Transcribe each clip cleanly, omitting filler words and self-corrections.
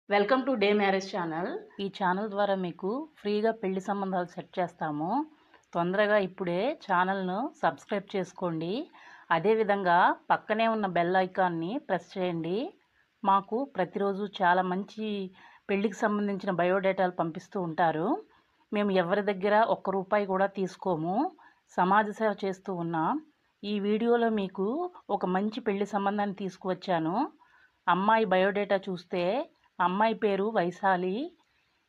Welcome to day marriage channel. ఈ channel ద్వారా మీకు ఫ్రీగా పెళ్లి సంబంధాలు సెట్ చేస్తాము. తొందరగా ఇప్పుడే ఛానల్ను సబ్స్క్రైబ్ చేసుకోండి. అదేవిధంగా పక్కనే ఉన్న బెల్ ఐకాన్ని ప్రెస్ చేయండి. మాకు ప్రతిరోజు చాలా మంచి పెళ్లికి సంబంధించిన బయోడేటాలు పంపిస్తూ ఉంటారు. మేము ఎవరి దగ్గర ఒక్క రూపాయి కూడా తీసుకోము. సమాజ సేవ చేస్తూ ఉన్నాం. ఈ వీడియోలో మీకు ఒక మంచి పెళ్లి సంబంధాన్ని తీసుకువచ్చాను. అమ్మాయి బయోడేటా చూస్తే అమ్మాయి పేరు వైశాలి.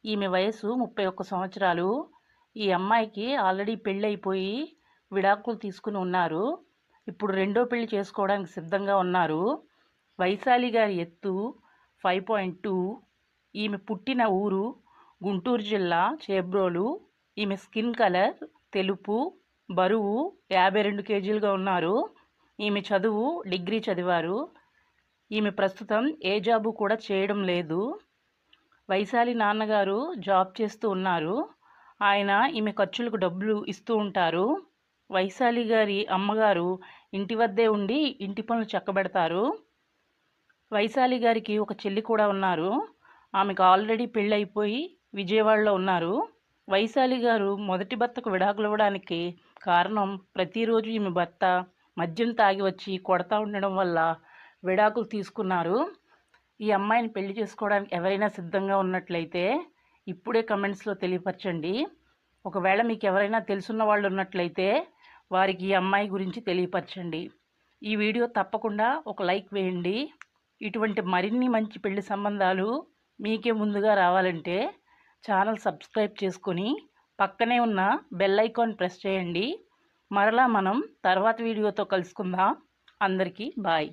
ఈమె వయసు 31 సంవత్సరాలు. ఈ అమ్మాయికి ఆల్రెడీ పెళ్ళైపోయి విడాకులు తీసుకుని ఉన్నారు. ఇప్పుడు రెండో పెళ్లి చేసుకోవడానికి సిద్ధంగా ఉన్నారు. వైశాలి గారి ఎత్తు 5.2. ఈమె పుట్టిన ఊరు గుంటూరు జిల్లా చేబ్రోలు. ఈమె స్కిన్ కలర్ తెలుపు. బరువు 52 కేజీలుగా ఉన్నారు. ఈమె చదువు డిగ్రీ చదివారు. ఈమె ప్రస్తుతం ఏ జాబు కూడా చేయడం లేదు. వైశాలి నాన్నగారు జాబ్ చేస్తూ ఉన్నారు. ఆయన ఈమె ఖర్చులకు డబ్బులు ఇస్తూ ఉంటారు. వైశాలి గారి అమ్మగారు ఇంటి వద్దే ఉండి ఇంటి పనులు చక్కబెడతారు. వైశాలి గారికి ఒక చెల్లి కూడా ఉన్నారు. ఆమెకు ఆల్రెడీ పెళ్ళైపోయి విజయవాడలో ఉన్నారు. వైశాలి గారు మొదటి భర్తకు విడాకులు ఇవ్వడానికి కారణం ప్రతిరోజు ఈమె భర్త మద్యం తాగి వచ్చి కొడతా ఉండడం వల్ల విడాకులు తీసుకున్నారు. ఈ అమ్మాయిని పెళ్లి చేసుకోవడానికి ఎవరైనా సిద్ధంగా ఉన్నట్లయితే ఇప్పుడే కమెంట్స్లో తెలియపరచండి. ఒకవేళ మీకు ఎవరైనా తెలుసున్న వాళ్ళు ఉన్నట్లయితే వారికి ఈ అమ్మాయి గురించి తెలియపరచండి. ఈ వీడియో తప్పకుండా ఒక లైక్ వేయండి. ఇటువంటి మరిన్ని మంచి పెళ్లి సంబంధాలు మీకే ముందుగా రావాలంటే ఛానల్ సబ్స్క్రైబ్ చేసుకొని పక్కనే ఉన్న బెల్ ఐకాన్ ప్రెస్ చేయండి. మరలా మనం తర్వాత వీడియోతో కలుసుకుందాం. అందరికీ బాయ్.